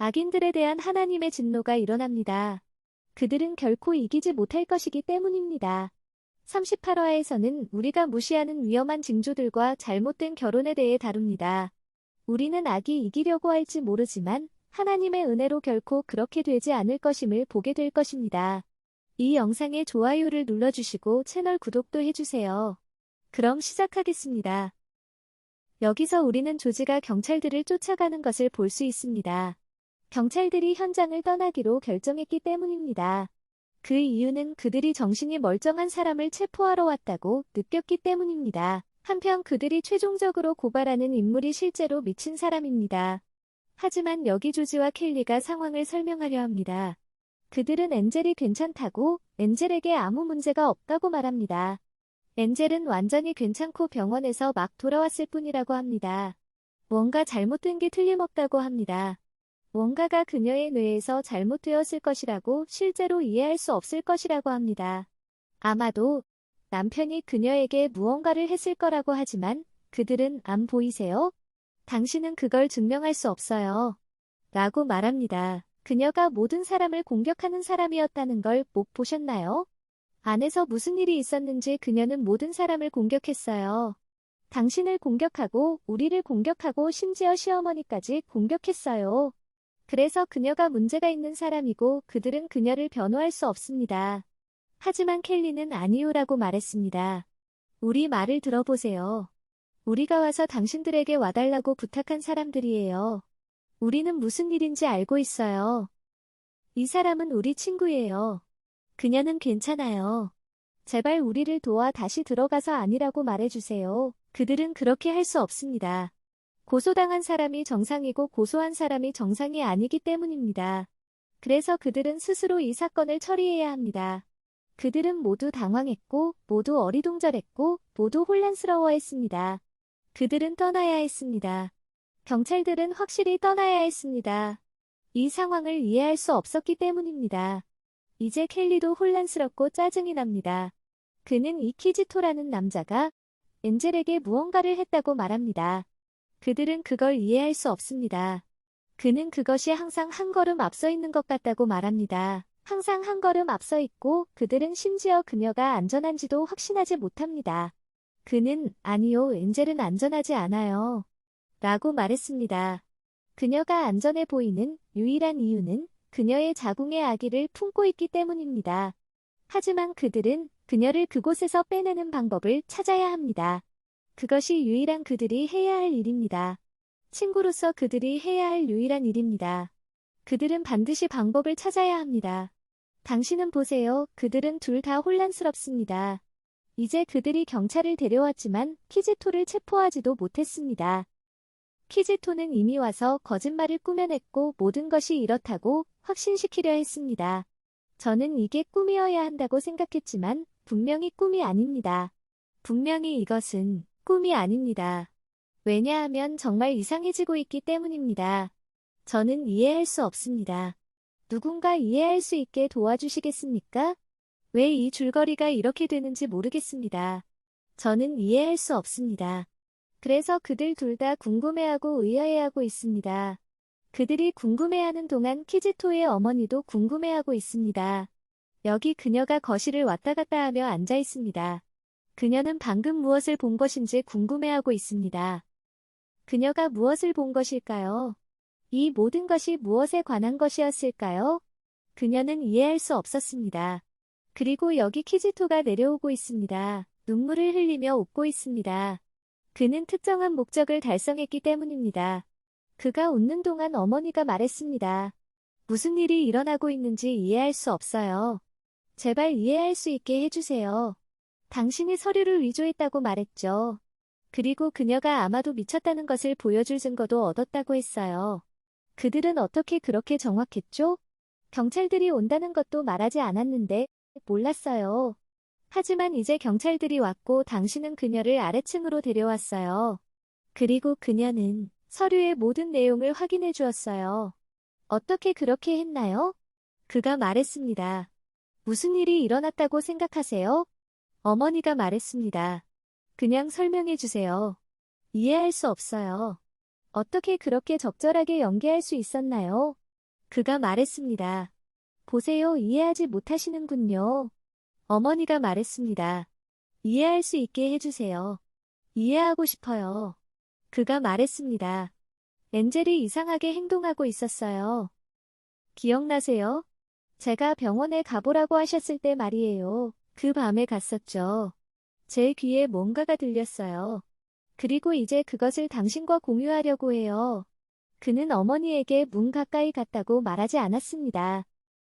악인들에 대한 하나님의 진노가 일어납니다. 그들은 결코 이기지 못할 것이기 때문입니다. 38화에서는 우리가 무시하는 위험한 징조들과 잘못된 결혼에 대해 다룹니다. 우리는 악이 이기려고 할지 모르지만 하나님의 은혜로 결코 그렇게 되지 않을 것임을 보게 될 것입니다. 이 영상에 좋아요를 눌러주시고 채널 구독도 해주세요. 그럼 시작하겠습니다. 여기서 우리는 조지가 경찰들을 쫓아가는 것을 볼 수 있습니다. 경찰들이 현장을 떠나기로 결정했기 때문입니다. 그 이유는 그들이 정신이 멀쩡한 사람을 체포하러 왔다고 느꼈기 때문입니다. 한편 그들이 최종적으로 고발하는 인물이 실제로 미친 사람입니다. 하지만 여기 조지와 켈리가 상황을 설명하려 합니다. 그들은 엔젤이 괜찮다고 엔젤에게 아무 문제가 없다고 말합니다. 엔젤은 완전히 괜찮고 병원에서 막 돌아왔을 뿐이라고 합니다. 뭔가 잘못된 게 틀림없다고 합니다. 뭔가가 그녀의 뇌에서 잘못되었을 것이라고 실제로 이해할 수 없을 것이라고 합니다. 아마도 남편이 그녀에게 무언가를 했을 거라고 하지만 그들은 안 보이세요? 당신은 그걸 증명할 수 없어요. 라고 말합니다. 그녀가 모든 사람을 공격하는 사람이었다는 걸 못 보셨나요? 안에서 무슨 일이 있었는지 그녀는 모든 사람을 공격했어요. 당신을 공격하고 우리를 공격하고 심지어 시어머니까지 공격했어요. 그래서 그녀가 문제가 있는 사람이고 그들은 그녀를 변호할 수 없습니다. 하지만 켈리는 아니요라고 말했습니다. 우리 말을 들어보세요. 우리가 와서 당신들에게 와달라고 부탁한 사람들이에요. 우리는 무슨 일인지 알고 있어요. 이 사람은 우리 친구예요. 그녀는 괜찮아요. 제발 우리를 도와 다시 들어가서 아니라고 말해주세요. 그들은 그렇게 할 수 없습니다. 고소당한 사람이 정상이고 고소한 사람이 정상이 아니기 때문입니다. 그래서 그들은 스스로 이 사건을 처리해야 합니다. 그들은 모두 당황했고, 모두 어리둥절했고, 모두 혼란스러워했습니다. 그들은 떠나야 했습니다. 경찰들은 확실히 떠나야 했습니다. 이 상황을 이해할 수 없었기 때문입니다. 이제 켈리도 혼란스럽고 짜증이 납니다. 그는 이 키지토라는 남자가 엔젤에게 무언가를 했다고 말합니다. 그들은 그걸 이해할 수 없습니다. 그는 그것이 항상 한 걸음 앞서 있는 것 같다고 말합니다. 항상 한 걸음 앞서 있고 그들은 심지어 그녀가 안전한지도 확신하지 못합니다. 그는 아니요, 엔젤은 안전하지 않아요. 라고 말했습니다. 그녀가 안전해 보이는 유일한 이유는 그녀의 자궁의 아기를 품고 있기 때문입니다. 하지만 그들은 그녀를 그곳에서 빼내는 방법을 찾아야 합니다. 그것이 유일한 그들이 해야 할 일입니다. 친구로서 그들이 해야 할 유일한 일입니다. 그들은 반드시 방법을 찾아야 합니다. 당신은 보세요. 그들은 둘 다 혼란스럽습니다. 이제 그들이 경찰을 데려왔지만 키지토를 체포하지도 못했습니다. 키지토는 이미 와서 거짓말을 꾸며냈고 모든 것이 이렇다고 확신시키려 했습니다. 저는 이게 꿈이어야 한다고 생각했지만 분명히 꿈이 아닙니다. 분명히 이것은 꿈이 아닙니다. 왜냐하면 정말 이상해지고 있기 때문입니다. 저는 이해할 수 없습니다. 누군가 이해할 수 있게 도와주시겠습니까? 왜 이 줄거리가 이렇게 되는지 모르겠습니다. 저는 이해할 수 없습니다. 그래서 그들 둘 다 궁금해하고 의아해하고 있습니다. 그들이 궁금해하는 동안 키지토의 어머니도 궁금해하고 있습니다. 여기 그녀가 거실을 왔다 갔다 하며 앉아 있습니다. 그녀는 방금 무엇을 본 것인지 궁금해하고 있습니다. 그녀가 무엇을 본 것일까요? 이 모든 것이 무엇에 관한 것이었을까요? 그녀는 이해할 수 없었습니다. 그리고 여기 키지토가 내려오고 있습니다. 눈물을 흘리며 웃고 있습니다. 그는 특정한 목적을 달성했기 때문입니다. 그가 웃는 동안 어머니가 말했습니다. 무슨 일이 일어나고 있는지 이해할 수 없어요. 제발 이해할 수 있게 해주세요. 당신이 서류를 위조했다고 말했죠. 그리고 그녀가 아마도 미쳤다는 것을 보여줄 증거도 얻었다고 했어요. 그들은 어떻게 그렇게 정확했죠? 경찰들이 온다는 것도 말하지 않았는데 몰랐어요. 하지만 이제 경찰들이 왔고 당신은 그녀를 아래층으로 데려왔어요. 그리고 그녀는 서류의 모든 내용을 확인해 주었어요. 어떻게 그렇게 했나요? 그가 말했습니다. 무슨 일이 일어났다고 생각하세요? 어머니가 말했습니다. 그냥 설명해 주세요. 이해할 수 없어요. 어떻게 그렇게 적절하게 연기할 수 있었나요? 그가 말했습니다. 보세요, 이해하지 못하시는군요. 어머니가 말했습니다. 이해할 수 있게 해주세요. 이해하고 싶어요. 그가 말했습니다. 엔젤이 이상하게 행동하고 있었어요. 기억나세요? 제가 병원에 가보라고 하셨을 때 말이에요. 그 밤에 갔었죠. 제 귀에 뭔가가 들렸어요. 그리고 이제 그것을 당신과 공유하려고 해요. 그는 어머니에게 문 가까이 갔다고 말하지 않았습니다.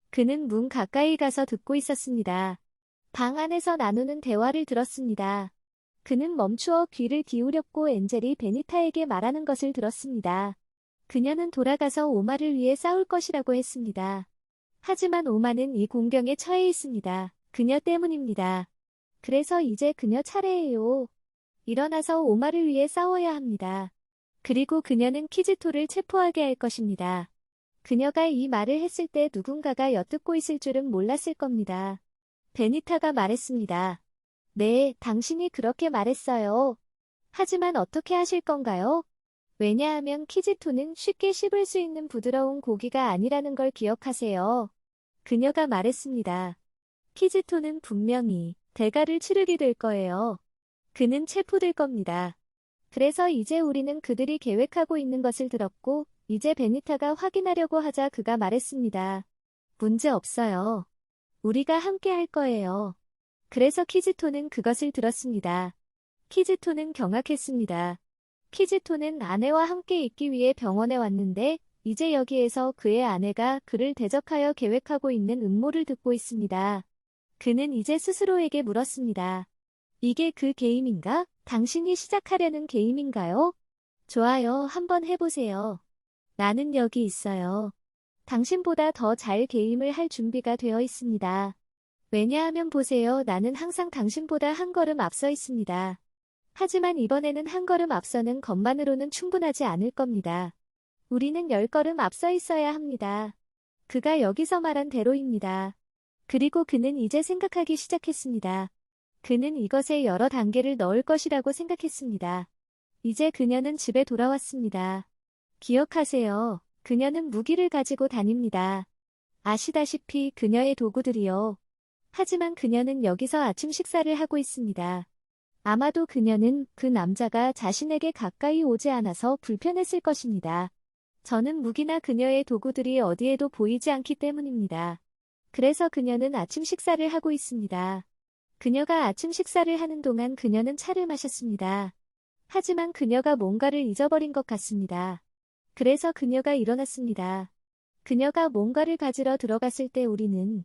그는 문 가까이 가서 듣고 있었습니다. 방 안에서 나누는 대화를 들었습니다. 그는 멈추어 귀를 기울였고 엔젤이 베니타에게 말하는 것을 들었습니다. 그녀는 돌아가서 오마를 위해 싸울 것이라고 했습니다. 하지만 오마는 이 공경에 처해 있습니다. 그녀 때문입니다. 그래서 이제 그녀 차례예요. 일어나서 오마를 위해 싸워야 합니다. 그리고 그녀는 키지토를 체포하게 할 것입니다. 그녀가 이 말을 했을 때 누군가가 엿듣고 있을 줄은 몰랐을 겁니다. 베니타가 말했습니다. 네, 당신이 그렇게 말했어요. 하지만 어떻게 하실 건가요? 왜냐하면 키지토는 쉽게 씹을 수 있는 부드러운 고기가 아니라는 걸 기억하세요. 그녀가 말했습니다. 키지토는 분명히 대가를 치르게 될 거예요. 그는 체포될 겁니다. 그래서 이제 우리는 그들이 계획하고 있는 것을 들었고, 이제 베니타가 확인하려고 하자 그가 말했습니다. 문제 없어요. 우리가 함께 할 거예요. 그래서 키지토는 그것을 들었습니다. 키지토는 경악했습니다. 키지토는 아내와 함께 있기 위해 병원에 왔는데 이제 여기에서 그의 아내가 그를 대적하여 계획하고 있는 음모를 듣고 있습니다. 그는 이제 스스로에게 물었습니다. 이게 그 게임인가? 당신이 시작하려는 게임인가요? 좋아요, 한번 해보세요. 나는 여기 있어요. 당신보다 더 잘 게임을 할 준비가 되어 있습니다. 왜냐하면 보세요, 나는 항상 당신보다 한 걸음 앞서 있습니다. 하지만 이번에는 한 걸음 앞서는 것만으로는 충분하지 않을 겁니다. 우리는 10걸음 앞서 있어야 합니다. 그가 여기서 말한 대로입니다. 그리고 그는 이제 생각하기 시작했습니다. 그는 이것에 여러 단계를 넣을 것이라고 생각했습니다. 이제 그녀는 집에 돌아왔습니다. 기억하세요. 그녀는 무기를 가지고 다닙니다. 아시다시피 그녀의 도구들이요. 하지만 그녀는 여기서 아침 식사를 하고 있습니다. 아마도 그녀는 그 남자가 자신에게 가까이 오지 않아서 불편했을 것입니다. 저는 무기나 그녀의 도구들이 어디에도 보이지 않기 때문입니다. 그래서 그녀는 아침 식사를 하고 있습니다. 그녀가 아침 식사를 하는 동안 그녀는 차를 마셨습니다. 하지만 그녀가 뭔가를 잊어버린 것 같습니다. 그래서 그녀가 일어났습니다. 그녀가 뭔가를 가지러 들어갔을 때 우리는